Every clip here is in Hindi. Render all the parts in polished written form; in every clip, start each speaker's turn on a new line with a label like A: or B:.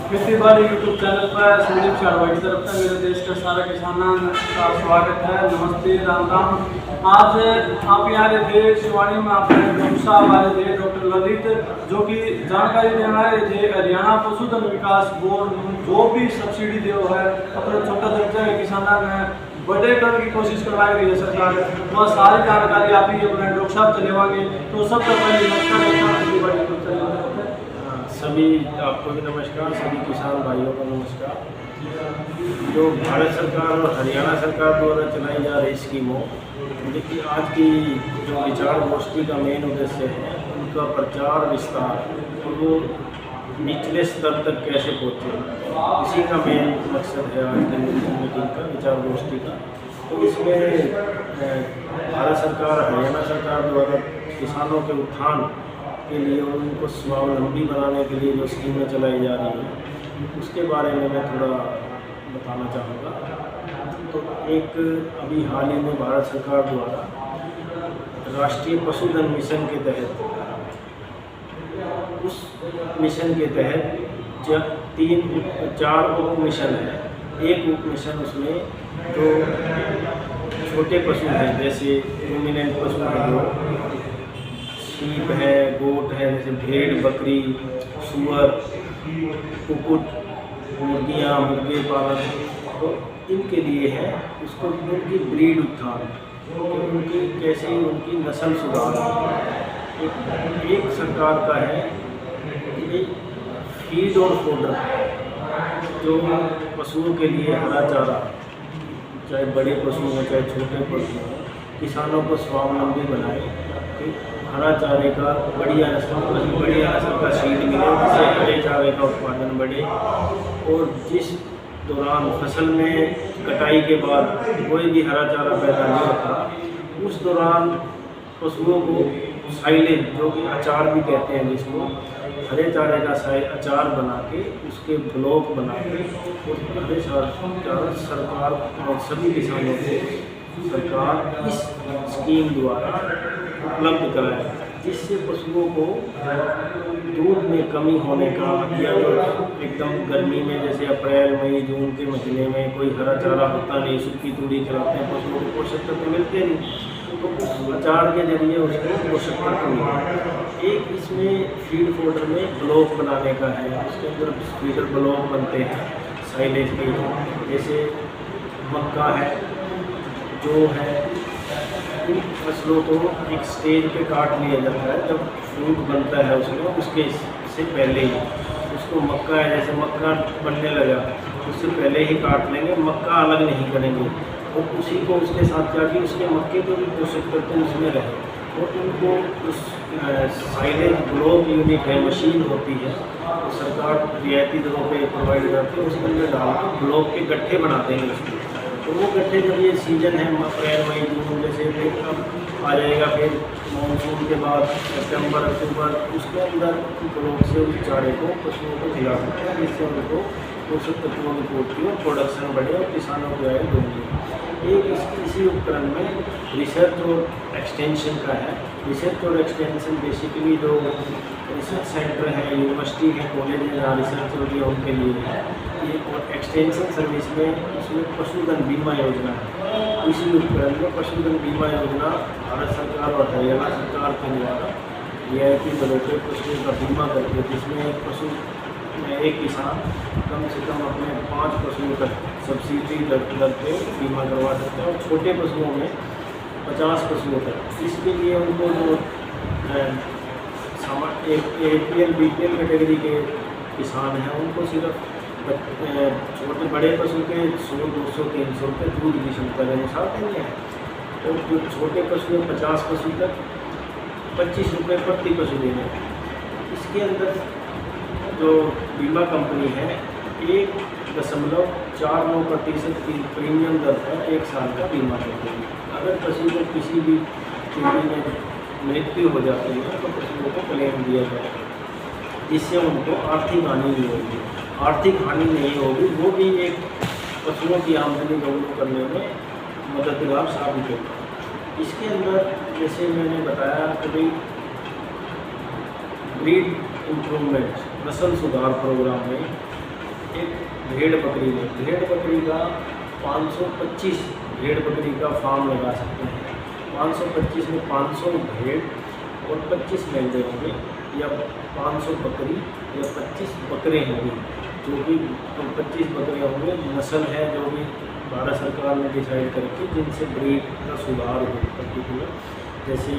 A: खेती बाड़ी यूट्यूब चैनल पर संदीप चारवाई की तरफ से मेरे देश के सारे किसानों का स्वागत है। नमस्ते, राम राम। आज आप यहाँ रहे थे शिवानी में, अपने गौसा वाले थे डॉक्टर ललित, जो कि जानकारी देना है थे हरियाणा पशुधन विकास बोर्ड जो भी सब्सिडी दे है अपने छोटा दर्जा के किसानों में बड़े करने की कोशिश करवाई रही है सरकार। वह सारी जानकारी आप ही अपने डॉक्टर साहब चलेवाएंगे। तो सबसे पहले नमस्कार,
B: सभी आपको भी नमस्कार, सभी किसान भाइयों को नमस्कार। जो भारत सरकार और हरियाणा सरकार द्वारा चलाई जा रही स्कीमों, देखिए आज की जो विचार गोष्ठी का मेन उद्देश्य है उनका प्रचार विस्तार और वो निचले स्तर तक कैसे पहुँचे, इसी का मेन मकसद है आज की मीटिंग का, विचार गोष्ठी का। तो इसमें भारत सरकार हरियाणा सरकार द्वारा किसानों के उत्थान के लिए और उनको स्वावलंबी बनाने के लिए जो स्कीमें चलाई जा रही हैं उसके बारे में मैं थोड़ा बताना चाहूँगा। तो एक अभी हाल ही में भारत सरकार द्वारा राष्ट्रीय पशुधन मिशन के तहत, उस मिशन के तहत जब 4 उप मिशन है। एक उप मिशन उसमें जो छोटे पशु हैं, जैसे रूमिनेंट पशु हैं, जो शीप है, गोट है, जैसे भेड़, बकरी, सूअर, कुक्कुट, मुर्गियाँ, मुर्गे पालन, तो इनके लिए है उसको उनकी ब्रीड उत्थान, उनकी कैसे उनकी नस्ल सुधार। एक सरकार का है कि फीड और फोडर, जो पशुओं के लिए हरा चारा, चाहे बड़े पशु हों चाहे छोटे पशु हों, किसानों को स्वावलंबी बनाए। हरा चारे का बढ़िया नस्ल का सीड मिले, जिससे हरे चारे का उत्पादन बढ़े। और जिस दौरान फसल में कटाई के बाद कोई भी हरा चारा पैदा नहीं होता, उस दौरान पशुओं को साइलेज, जो कि अचार भी कहते हैं, जिसको हरे चारे का अचार बना के उसके ब्लॉक बना के और हरे चारा सरकार और सभी किसानों को सरकार इस स्कीम द्वारा उपलब्ध कराए, जिससे पशुओं को दूध में कमी होने का, या जो एकदम गर्मी में जैसे अप्रैल मई जून के महीने में कोई हरा चारा होता नहीं, सूखी तूड़ी खिलाते हैं, पशुओं को पोषक तत्व मिलते नहीं, तो उस अचार के जरिए उसको पोषक तत्व मिलते। एक इसमें फीड फोडर में ब्लॉक बनाने का है, उसके अंदर फीडर ब्लॉक बनते हैं साइलेज के, जैसे मक्का है, जो है, इन फसलों को एक स्टेज पे काट लिया जाता है। जब फ्रूट बनता है उसमें, उसके से पहले ही उसको मक्का है, जैसे मक्का बनने लगा उससे पहले ही काट लेंगे, मक्का अलग नहीं करेंगे, और उसी को उसके साथ जाके उसके मक्के को भी पोषक तत्व उसमें रहे। और उनको उस साइलेज ब्लॉक यूनिट है, मशीन होती है, तो सरकार रियायती दरों पे प्रोवाइड करती है, उसके अंदर डाल के ब्लॉक के गट्ठे बनाते हैं उसको। तो वो गट्ठे जब ये सीजन है अप्रैल मई जून, जैसे अब आ जाएगा, फिर मानसून के बाद सितंबर अक्टूबर, उसके अंदर ब्लॉक से उस चारे को पशुओं को खिला सकते हैं, जिससे उनको पोषक तत्वों की पूर्ति और प्रोडक्शन बढ़े और किसानों को आय दोगे। एक इसी उपकरण में रिसर्च और एक्सटेंशन का है। रिसर्च और एक्सटेंशन बेसिकली जो रिसर्च सेंटर है, यूनिवर्सिटी है, कॉलेज है, जहाँ रिसर्च हो रही है, उनके लिए है ये। और एक्सटेंशन सर्विस में उसमें पशुधन बीमा योजना है। इसी उपकरण में पशुधन बीमा योजना भारत सरकार और हरियाणा सरकार के द्वारा रियायती दरों पर पशुओं का बीमा करके, जिसमें पशु एक किसान कम से कम अपने 5 पशुओं तक सब्सिडी दर पे बीमा करवा सकते हैं, और छोटे पशुओं में 50 पशुओं तक। इसके लिए उनको जो APL BPL कैटेगरी के किसान हैं, उनको सिर्फ छोटे बड़े पशु के 100, 200, 300 रुपये दूध की क्षमता के अनुसार देंगे, और जो छोटे पशु हैं 50 पशु तक 25 रुपये प्रति पशु देंगे। इसके अंदर जो बीमा कंपनी है 1.49% की प्रीमियम दर पर 1 साल का बीमा करती है। अगर पशु को किसी भी स्थिति में मृत्यु हो जाती है तो पशुओं को क्लेम दिया जाएगा, जिससे उनको आर्थिक हानि नहीं होगी। आर्थिक हानि नहीं होगी, वो भी एक पशुओं की आमदनी दोगुनी करने में मददगार साबित होगा। इसके अंदर जैसे मैंने बताया कि ब्रीड इम्प्रूवमेंट, नस्ल सुधार प्रोग्राम में एक भेड़ बकरी का 525 भेड़ बकरी का फार्म लगा सकते हैं। 525 में 500 भेड़ और 25 मेंढे होंगे, या 500 बकरी या 25 बकरे होंगे, जो भी 25 बकरे होंगे। नस्ल है जो भी भारत सरकार ने डिसाइड करके, जिनसे ब्रीड का सुधार हो पर्टिकुलर, जैसे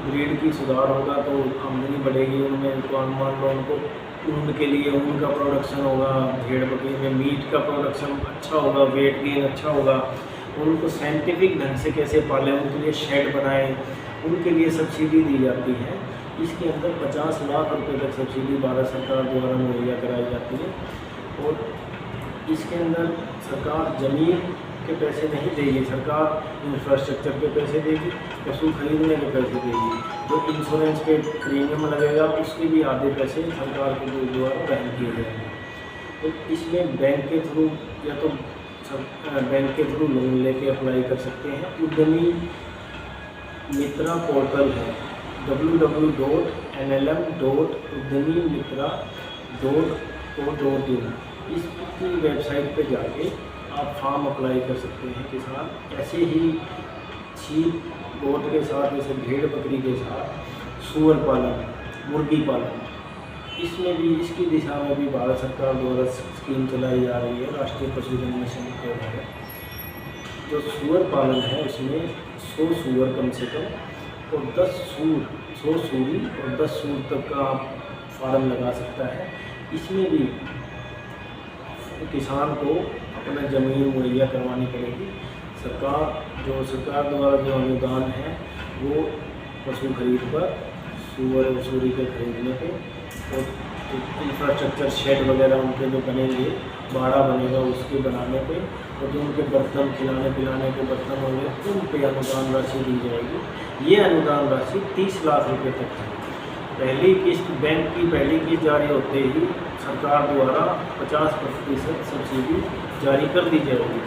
B: ब्रीड की सुधार होगा तो आमदनी बढ़ेगी उनमें, तो मान लो उनको ऊन के लिए ऊन का प्रोडक्शन होगा, भेड़ बकरी में मीट का प्रोडक्शन अच्छा होगा, वेट गेन अच्छा होगा। उनको साइंटिफिक ढंग से कैसे पालें, उनके लिए शेड बनाएं, उनके लिए सब्सिडी दी जाती है। इसके अंदर 50 लाख रुपए तक सब्सिडी भारत सरकार द्वारा मुहैया कराई जाती है। और इसके अंदर सरकार ज़मीन के पैसे नहीं देगी, सरकार इंफ्रास्ट्रक्चर के पैसे देगी, पशु खरीदने के पैसे देगी, जो इंश्योरेंस पे प्रीमियम लगेगा उसके भी आधे पैसे सरकार के द्वारा वहन किए जाएंगे। तो इसमें बैंक के थ्रू या तो बैंक के थ्रू लोन लेके अप्लाई कर सकते हैं। उद्यमी मित्रा पोर्टल है www.nlm.udyamitra.co.in, इसकी वेबसाइट पे जाके आप फॉर्म अप्लाई कर सकते हैं किसान। ऐसे ही शीप गोट के साथ, जैसे भेड़ बकरी के साथ सूअर पालन, मुर्गी पालन, इसमें भी इसकी दिशा में भी भारत सरकार द्वारा स्कीम चलाई जा रही है, राष्ट्रीय पशुधन मिशन के तहत। जो सूअर पालन है उसमें 100 सूअर कम से कम और 10 सूर, 100 सूरी और 10 सूर तक का आप फार्म लगा सकता है। इसमें भी किसान को अपना ज़मीन मुहैया करवानी पड़ेगी। सरकार द्वारा जो अनुदान है वो पशु खरीद पर, सूअर और सूरी के खरीदने पे, और इंफ्रास्ट्रक्चर शेड वगैरह उनके जो बनेंगे, बाड़ा बनेगा उसके बनाने पे, और जो उनके बर्तन खिलाने पिलाने के बर्तन होंगे उन पे अनुदान राशि दी जाएगी। ये अनुदान राशि 30 लाख रुपए तक है। पहली किस्त, बैंक की पहली किस्त जारी होते ही सरकार द्वारा 50% सब्सिडी जारी कर दी जाएगी।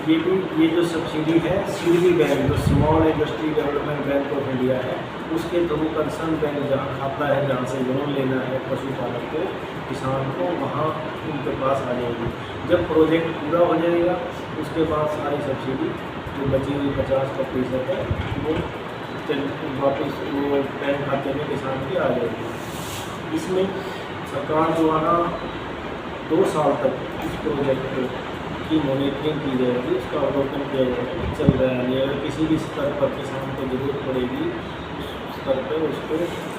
B: ये जो सब्सिडी है सीडबी बैंक, जो small industry development bank of India है, उसके थ्रू कंसर्न बैंक जहाँ खाता है, जहाँ से लोन लेना है पशुपालक को, किसान को, वहाँ उनके पास आ जाएगी। जब प्रोजेक्ट पूरा हो जाएगा उसके बाद सारी सब्सिडी जो बची हुई 50% है वो वापस वो बैंक खाते में किसान की आ जाएगी। इसमें सरकार द्वारा 2 साल तक इस प्रोजेक्ट की मॉनिटरिंग की जाएगी, उसका अवलोकन किया जाएगा कि चल रहा है नहीं। अगर किसी भी स्तर पर किसान को जरूरत पड़ेगी उस स्तर पर उसको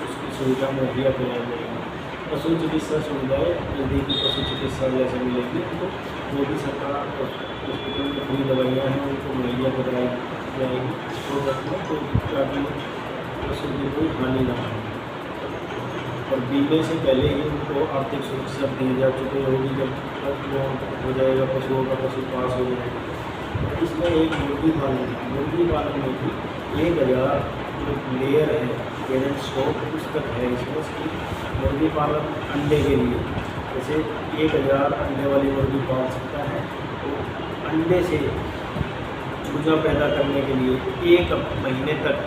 B: उसकी सुविधा मुहैया कराई जाएगी। पशु चिकित्सा सुविधाएँ नज़दीकी पशु चिकित्सालय से मिलेगी, तो जो भी सरकार हॉस्पिटल में फ्री दवाइयाँ हैं उनको मुहैया कराई जाएगी प्रोजेक्ट में, तो ताकि पशु की कोई हानि ना हो। और बीमे से पहले ही उनको आर्थिक सुरक्षा दी जा चुकी होगी। जब लोन हो जाएगा पशुओं का, पशु पास हो जाएगा। तो इसमें एक मुर्गी पालन है, मुर्गी पालन में भी 1000 जो लेयर है पेरेंट स्टॉक उस तक है इसमें इसकी मुर्गी पालन अंडे के लिए। जैसे 1000 अंडे वाली मुर्गी पाल सकता है, तो अंडे से चूजा पैदा करने के लिए 1 महीने तक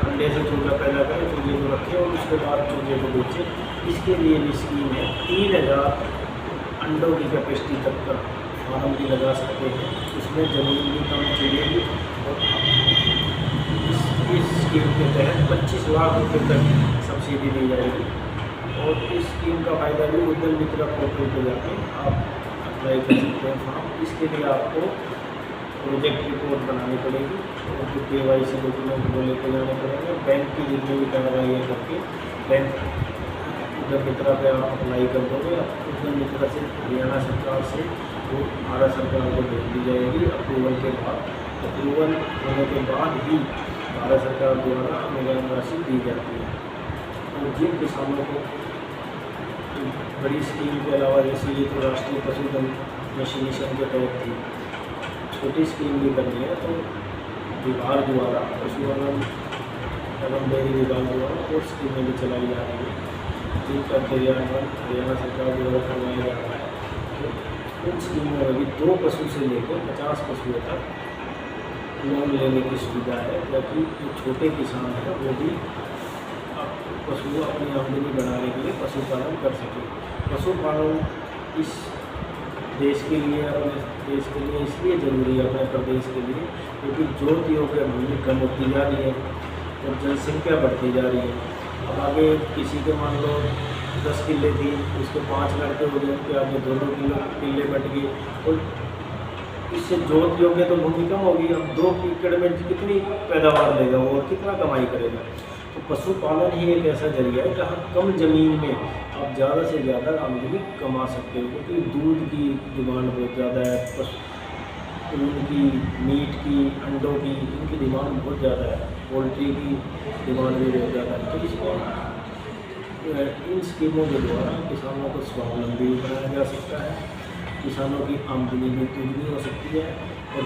B: अंडे से चूजा पैदा करें, चूजे को रखें और उसके बाद चूजे को बेचें। इसके लिए भी स्कीम है। 3000 अंडों की कैपेसिटी तक का फार्म भी लगा सकते हैं, उसमें ज़मीन भी कम चाहिए। और इस स्कीम के तहत 25 लाख रुपये तक सब्सिडी दी जाएगी। और इस स्कीम का फ़ायदा भी उद्यम मित्रा पोर्टल पर जाके आप अप्लाई कर सकते हैं फॉर्म। इसके लिए आपको प्रोजेक्ट रिपोर्ट बनानी पड़ेगी और जो KYC डॉक्यूमेंट वो लेकर जाने पड़ेंगे। बैंक की जितनी भी कार्रवाई करके बैंक उद्यम मित्रा पे आप अप्लाई कर दोगे। उद्यम मित्रा से हरियाणा सरकार से वो भारत सरकार को भेज दी जाएगी अप्रूवल के बाद। अप्रूवल होने के बाद ही भारत सरकार द्वारा अनुदान राशि दी जाती है। और जिन किसानों को बड़ी स्कीम के अलावा, जैसे ये तो राष्ट्रीय पशुधन मिशन के तहत थी, छोटी स्कीम भी करनी है तो विभाग द्वारा, पशुपालन एवं डेयरी विभाग द्वारा और स्कीमें भी चलाई जा रही है, जिनका क्रियान्वयन हरियाणा सरकार द्वारा करवाया जा रहा है। तो उन स्कीमों में भी 2 पशु से लेकर 50 पशुओं तक लोन लेने की सुविधा है, ताकि जो छोटे किसान हैं वो भी पशु अपनी आमदनी बढ़ाने के लिए पशुपालन कर सके। पशुपालन इस देश के लिए, अपने देश के लिए इसलिए ज़रूरी है, अपने प्रदेश के लिए, क्योंकि जोत योग्य भूमि कम होती जा रही है और जनसंख्या बढ़ती जा रही है। अब आगे किसी के मान लो 10 किले थी, उसके 5 लड़के हो गए, उसके आगे 2-2 किले बढ़ गए, और इससे जोत योग्य तो भूमि कम होगी। अब 2 एकड़ में कितनी पैदावार लेगा वो और कितना कमाई करेगा। तो पशुपालन ही एक ऐसा जरिया है जहाँ कम ज़मीन में आप ज़्यादा से ज़्यादा आमदनी कमा सकते हो, क्योंकि दूध की डिमांड बहुत ज़्यादा है, ऊन की, मीट की, अंडों की, इनकी डिमांड बहुत ज़्यादा है, पोल्ट्री की डिमांड भी बहुत ज़्यादा है। तो इसमें इन स्कीमों के द्वारा किसानों को स्वावलंबी बनाया जा सकता है, किसानों की आमदनी भी दोगुनी हो सकती है और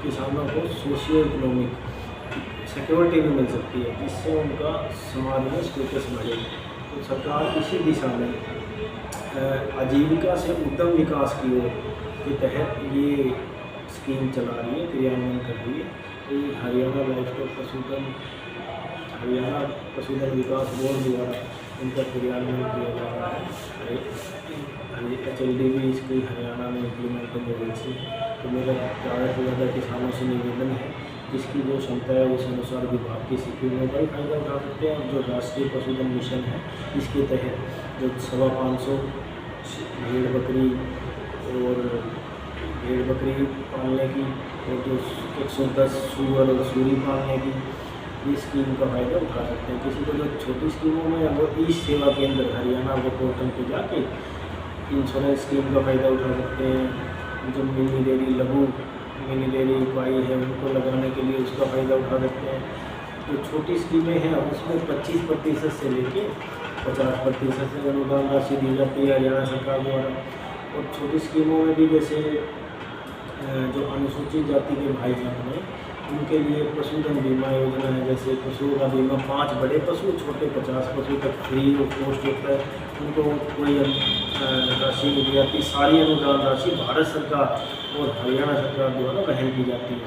B: किसानों को सोशियो इकोनॉमिक सिक्योरिटी भी मिल सकती है, जिससे उनका समाज में स्टेटस बढ़ेगा। तो सरकार इसी दिशा में आजीविका से उद्यम विकास की ओर के तहत ये स्कीम चला रही है, क्रियान्वयन कर रही है। तो ये हरियाणा लाइवस्टॉक पशुधन, हरियाणा पशुधन विकास बोर्ड द्वारा इनका क्रियान्वयन किया जा रहा है। HLD भी इसकी हरियाणा में इम्प्लीमेंट करने गई थी। तो मेरा ज़्यादा से ज़्यादा किसानों से निवेदन है, जिसकी जो क्षमता है उस अनुसार विभाग की स्कीमों का भी फायदा उठा सकते हैं। जो राष्ट्रीय पशुधन मिशन है, इसके तहत जो 550 भेड़ बकरी पालने की और जो 110 सूअर और सूरी पालने की, ये स्कीम का फ़ायदा उठा सकते हैं। किसी को जो छोटी स्कीमों में वो ई सेवा केंद्र हरियाणा के पोर्टल पर जाके इंश्योरेंस स्कीम का फ़ायदा उठा सकते हैं। जो मिनी डेयरी, लघु मिनी डेयरी इकाई है, उनको लगाने के लिए उसका फ़ायदा उठा सकते हैं। जो छोटी स्कीमें हैं उसमें 25% से लेके 50% से अनुदान राशि दी जाती है हरियाणा सरकार द्वारा। और छोटी स्कीमों में भी जैसे जो अनुसूचित जाति के भाई बहन हैं, उनके लिए पशुधन बीमा योजना है। जैसे पशुओं का बीमा 5 बड़े पशु, छोटे 50 पशु तक फ्री ऑफ कॉस्ट होता है, उनको कोई राशि नहीं दी जाती। सारी अनुदान राशि भारत सरकार और हरियाणा सरकार द्वारा वहन की जाती है।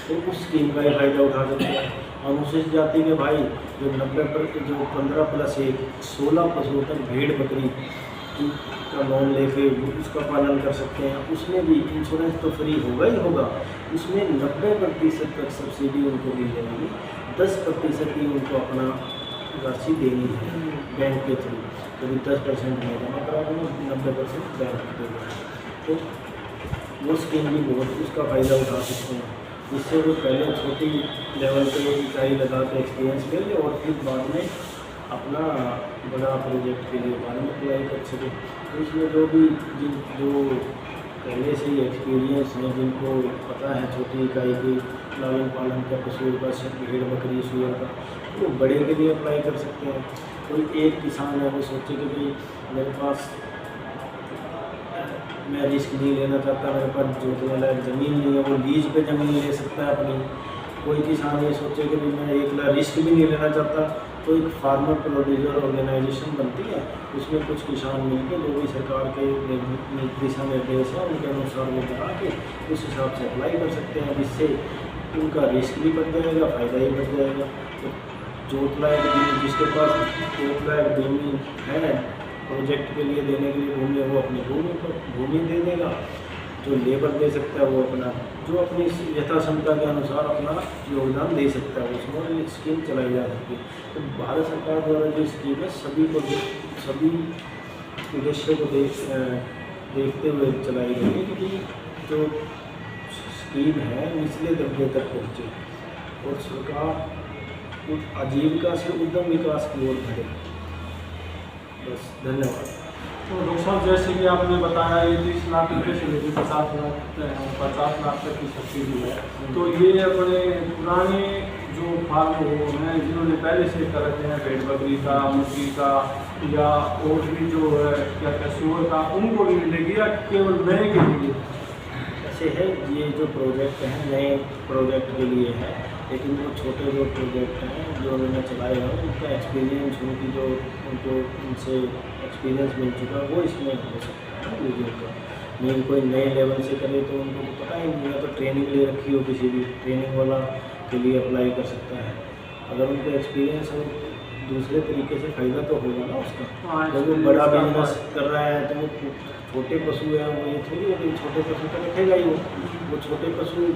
B: तो उस स्कीम का फ़ायदा उठा सकते हैं। अनुसूचित जाति के भाई जो 90% जो 15+1 16 पशुओं तक भेड़ बकरी का लोन लेके उसका पालन कर सकते हैं। उसमें भी इंश्योरेंस तो फ्री होगा ही होगा, उसमें 90% तक सब्सिडी उनको दी जाएगी, 10% ही उनको अपना राशि देनी है बैंक के थ्रू। कभी 10% में जमा करा देंगे, 90% बैंक देगा। तो वो स्कीम भी बहुत उसका फ़ायदा उठा सकते हैं, जिससे वो पहले छोटी लेवल पे इकाई लगा के एक्सपीरियंस ले ले और फिर बाद में अपना बड़ा प्रोजेक्ट के लिए बाद में अप्लाई कर सके। तो इसमें जो पहले से ही एक्सपीरियंस है, जिनको पता है छोटी इकाई की लालन पालन का, पशुओं का, भेड़ बकरी सूअर का, तो बड़े के लिए अप्लाई कर सकते हैं। कोई एक किसान है वो सोचे कि भाई मेरे पास मैं रिस्क नहीं लेना चाहता, मेरे पास जोतने लायक ज़मीन नहीं है, वो लीज पे ज़मीन ले सकता है अपनी। कोई किसान ये सोचे कि भाई मैं एक रिस्क भी नहीं लेना चाहता, तो एक फार्मर प्रोड्यूसर ऑर्गेनाइजेशन बनती है, उसमें कुछ किसान मिलकर जो भी सरकार के दिशा निर्देश है उनके अनुसार वो बना के उस हिसाब से अप्लाई कर सकते हैं, जिससे उनका रिस्क भी बढ़ जाएगा, फ़ायदा ही बढ़ जाएगा। तो जोत लायक भूमि, जिसके पास जोत लायक भूमि है प्रोजेक्ट के लिए देने के लिए भूमि है, वो अपनी भूमि दे देगा। जो लेबर दे सकता है वो अपना जो अपनी यथाक्षमता के अनुसार अपना योगदान दे सकता है, उसमें ये स्कीम चलाई जा सकती है। तो भारत सरकार द्वारा जो स्कीम है सभी उद्देश्यों को देखते हुए चलाई गई है, क्योंकि जो स्कीम है निचले दर्जे तक पहुँचे और सरकार आजीविका से उद्यम विकास की ओर बढ़े। बस, धन्यवाद।
A: तो डॉक्टर साहब, जैसे कि आपने बताया ये 30 लाख रुपये से लेकर 50 लाख तक की सब्सिडी है, तो ये अपने पुराने जो फार्म हैं जिन्होंने पहले से कर रखे हैं भेड़ बकरी का, मुर्गी का या और भी जो है क्या सूअर का, उनको भी मिलेगी या केवल नए के लिए?
B: ऐसे है, ये जो प्रोजेक्ट हैं नए प्रोजेक्ट के लिए है, लेकिन वो छोटे जो प्रोजेक्ट हैं जो उन्होंने चलाए हैं उनका एक्सपीरियंस, उनकी जो उनको उनसे एक्सपीरियंस मिल चुका है वो इसमें हो सकता है वीडियो का। नहीं कोई नए लेवल से करे तो उनको पता ही नहीं है, तो ट्रेनिंग ले रखी हो किसी भी ट्रेनिंग वाला के लिए अप्लाई कर सकता है। अगर उनको एक्सपीरियंस हो दूसरे तरीके से फायदा तो होगा ना उसका।
A: हाँ,
B: जब वो बड़ा बिजनेस कर रहा है तो वो छोटे पशु है, वो ये थोड़ी है कि छोटे पशु तो रखेगा ही वो छोटे पशु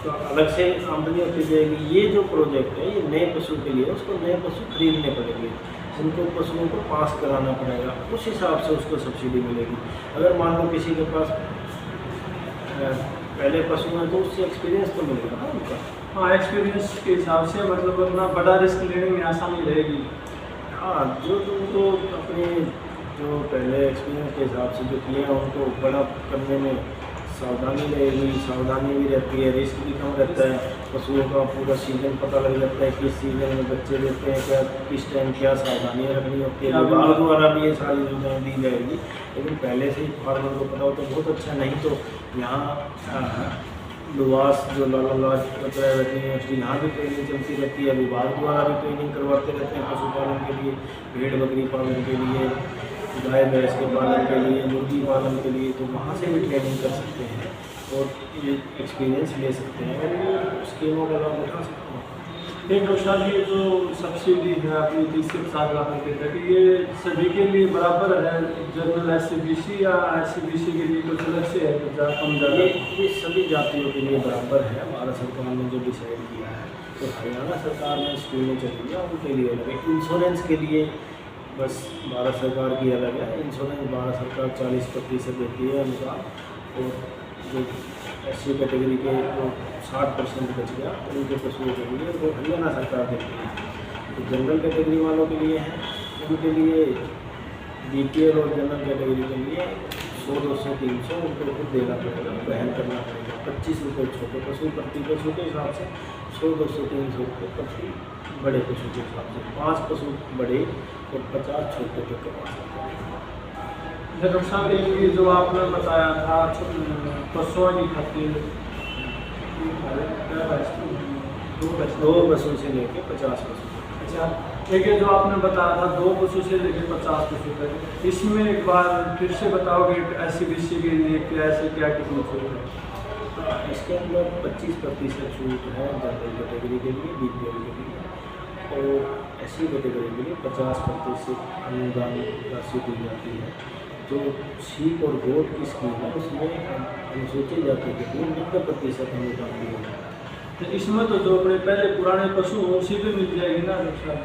B: तो अलग से आमदनी होती जाएगी। ये जो प्रोजेक्ट है ये नए पशु के लिए, उसको नए पशु खरीदने पड़ेंगे, उनको पशुओं को पास कराना पड़ेगा, उस हिसाब से उसको सब्सिडी मिलेगी। अगर मान लो किसी के पास पहले पशु हैं तो उससे एक्सपीरियंस तो मिलेगा ना उनका।
A: हाँ, एक्सपीरियंस के हिसाब से मतलब अपना बड़ा रिस्क लेने में आसानी रहेगी।
B: हाँ, जो उनको अपने जो पहले एक्सपीरियंस के हिसाब से जो किए हैं उनको बड़ा करने में सावधानी रहेगी, सावधानी भी रहती है, रिस्क भी कम रहता है। पशुओं का पूरा सीजन पता लग जाता है, किस सीजन में बच्चे देते हैं, क्या किस टाइम क्या सावधानियाँ रखनी होती है। विभाग द्वारा भी ये सारी सुविधाएँ दी जाएगी, लेकिन पहले से ही फार्मर को पता हो तो बहुत अच्छा। नहीं तो यहाँ लुवास जो लाला लाजपत राय यूनिवर्सिटी, यहाँ भी ट्रेनिंग चलती रहती है, विभाग द्वारा भी ट्रेनिंग करवाते रहते हैं पशुपालन के लिए, भेड़ बकरी पालन के लिए, गाय भैंस के पालन के लिए, मुर्गी पालन के लिए। तो वहाँ से भी ट्रेनिंग कर सकते हैं और ये एक्सपीरियंस ले सकते हैं और स्कीमों का लाभ उठा सकते हैं।
A: एक डॉक्टर साहब, ये जो सब्सिडी है अपनी 30 से 50 लाख रुपये तक, ये सभी के लिए बराबर है? जनरल SCBC या SCBC के लिए कुछ अलग से है, कुछ ज़्यादा कम ज़्यादा?
B: ये सभी जातियों के लिए बराबर है। भारत सरकार ने जो डिसाइड किया है, तो हरियाणा सरकार ने स्कीमें चली है उनके लिए अलग है। इंश्योरेंस के लिए बस भारत सरकार की अलग है। इंश्योरेंस भारत सरकार 40% देती है उनका, और जो SC कैटेगरी के जो 60% बच गया उनके पशुओं के लिए वो हरियाणा सरकार देती है। तो जनरल कैटेगरी वालों के लिए है, उनके लिए BPL और जनरल कैटेगरी के लिए 100, 200, 300 उनको खुद देना पड़ेगा, वहन करना पड़ेगा। 25 रुपये छोटे पशु प्रति पशु के हिसाब से, 100, 200, 300 रुपये प्रति बड़े पशु के हिसाब से। 5 पशु बड़े और 50 छोटे तक के पास।
A: डॉक्टर साहब, एक ये जो आपने बताया था पशुओं की खातिर
B: 2 पशु से लेके 50 पशु।
A: अच्छा, एक ये जो आपने बताया था 2 पशु से लेकर 50 पशु तक, इसमें एक बार फिर से बताओगे SCBC के लिए क्या ऐसे क्या कितनी छूट है?
B: इसके अंदर 25% छूट है जनरल कैटेगरी के लिए, BPL के लिए, और SC कैटेगरी के लिए 50% अनुदान राशि दी जाती है। जो शीप और गोट की स्कीम है उसमें अनुसूचित जाति के लिए 90% अनुदान दिया जाता है।
A: तो इसमें तो जो अपने पहले पुराने पशु हों उसी भी मिल जाएगी ना डॉक्टर साहब?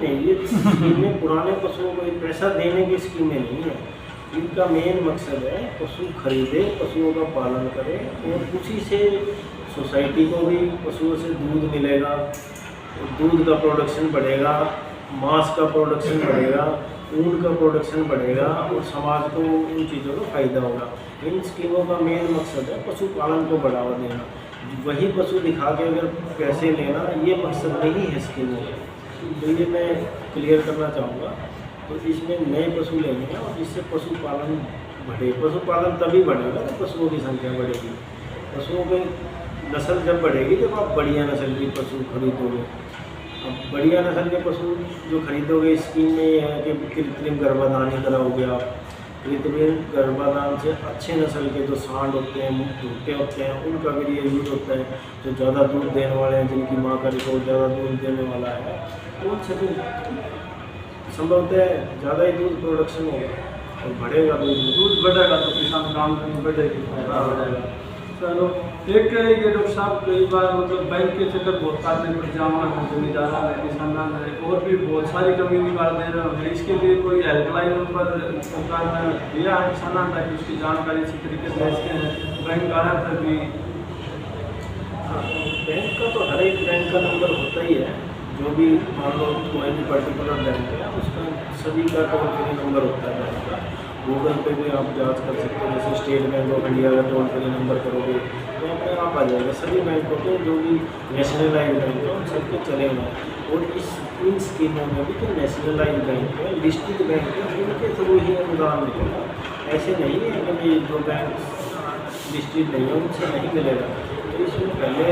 B: नहीं, ये स्कीमें पुराने पशुओं को पैसा देने की स्कीमें नहीं है। इनका मेन मकसद है पशु खरीदे, पशुओं का पालन करें, और उसी से सोसाइटी को भी पशुओं से दूध मिलेगा, दूध का प्रोडक्शन बढ़ेगा, मांस का प्रोडक्शन बढ़ेगा, ऊन का प्रोडक्शन बढ़ेगा, और समाज को उन चीज़ों का फायदा होगा। इन स्कीमों का मेन मकसद है पशुपालन को बढ़ावा देना। वही पशु दिखा के अगर पैसे लेना, ये मकसद नहीं है स्कीमों का। तो ये मैं क्लियर करना चाहूँगा। तो इसमें नए पशु लेने हैं और जिससे पशुपालन बढ़े। पशुपालन तभी बढ़ेगा तो पशुओं की संख्या बढ़ेगी। पशुओं की नस्ल जब बढ़ेगी जब आप बढ़िया नस्ल के पशु खरीदोगे। अब बढ़िया नस्ल के पशु जो खरीदोगे, स्कीम में ये है कि कृत्रिम गर्भाधान कराओगे आप। कृत्रिम गर्भाधान से अच्छे नस्ल के जो सांड होते हैं, भुट्टे होते हैं, उनका भी ये यूज होता है। जो ज़्यादा दूध देने वाले हैं, जिनकी माँ का रिकॉर्ड ज़्यादा दूध देने वाला है, तो उनसे भी संभवतः ज़्यादा ही दूध प्रोडक्शन होगा और बढ़ेगा दूध
A: बढ़ेगा तो किसान काम करनी बढ़ेगी, फायदा बढ़ेगा। चलो, एक ये डॉक्टर साहब कई बार मतलब बैंक के चक्कर बहुत काटने पड़ जाना है, जमींदारों में, किसानों में, और भी बहुत सारी कमी निकाल दे रहे हैं। इसके लिए कोई हेल्पलाइन नंबर सरकार ने दिया है किसानों ताकि उसकी जानकारी इसी तरीके से भेजते हैं बैंक आना तक भी?
B: बैंक का तो हर एक बैंक का नंबर होता ही है। जो भी मान लो कोई भी पर्टिकुलर बैंक है उसका सभी का टोल फ्री नंबर होता है बैंक का। गूगल पे भी आप जांच कर सकते हो। जैसे स्टेट बैंक ऑफ इंडिया का टोल फ्री नंबर करोगे तो अपने आप आ जाएगा। सभी बैंकों के जो भी नेशनलाइज बैंक है उन सबके चले हुए हैं। और इन स्कीमों में भी जो नेशनलाइज बैंक है, लिस्टेड बैंक है, उनके थ्रू ही अनुदान मिलेगा। ऐसे नहीं है कि जो बैंक लिस्टेड नहीं है उनसे नहीं मिलेगा। तो इसमें पहले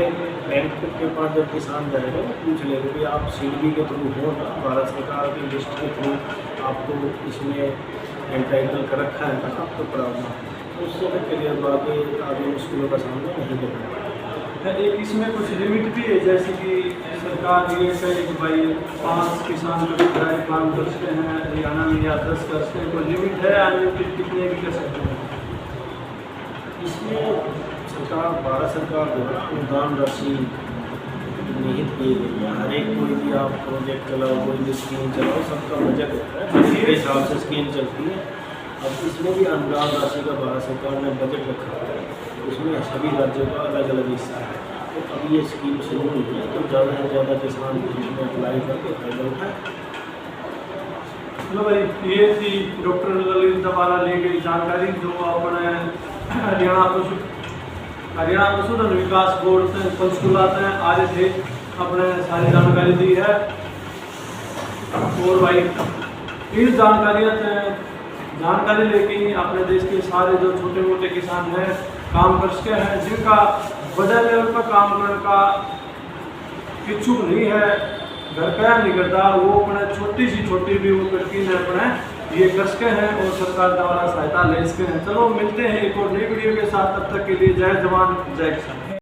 B: बैंक के पास जब किसान जाएगा वो पूछ लेगा कि आप CDB के थ्रू हो ना, भारत सरकार की लिस्ट के थ्रू आपको इसमें एंटाइटल कर रखा है ना, आपको प्रावधान, तो उससे भी क्लियर बात है, आगे मुश्किलों का सामना नहीं करना।
A: एक इसमें कुछ लिमिट भी है, जैसे कि सरकार ये कहे कि भाई 5 किसान डेयरी फार्म कर सकते हैं हरियाणा में या 10 कर सकते हैं, कोई लिमिट है अनलिमिटेड कितने भी कर सकते हैं?
B: इसमें सरकार भारत सरकार द्वारा अनुदान राशि निहित की गई है। हर एक कोई भी आप प्रोजेक्ट चलाओ, कोई भी स्कीम चलाओ, सबका बजट होता है, बजट के हिसाब से स्कीम चलती है। अब इसमें भी अनुदान राशि का भारत सरकार ने बजट रखा है, उसमें सभी राज्यों का अलग अलग हिस्सा है। तो अभी ये स्कीम शुरू हुई है, तो ज़्यादा से ज़्यादा किसान इसमें अप्लाई करके फायदा उठाए।
A: चलो भाई, ये थी डॉक्टर ललित द्वारा ली गई जानकारी, जो अपने हरियाणा पशुधन विकास बोर्ड से पंचकुला से आ रहे थे, अपने सारी जानकारी दी है। और भाई इस जानकारी लेके अपने देश के सारे जो छोटे मोटे किसान हैं काम कर सके हैं, जिनका बड़ा लेवल पर काम करने का इच्छुक नहीं है, घर का नहीं करता, वो अपने छोटी भी वो करके अपने ये कर सके हैं और सरकार द्वारा सहायता ले सके हैं। चलो मिलते हैं एक और नई वीडियो के साथ, तब तक के लिए जय जवान जय किसान।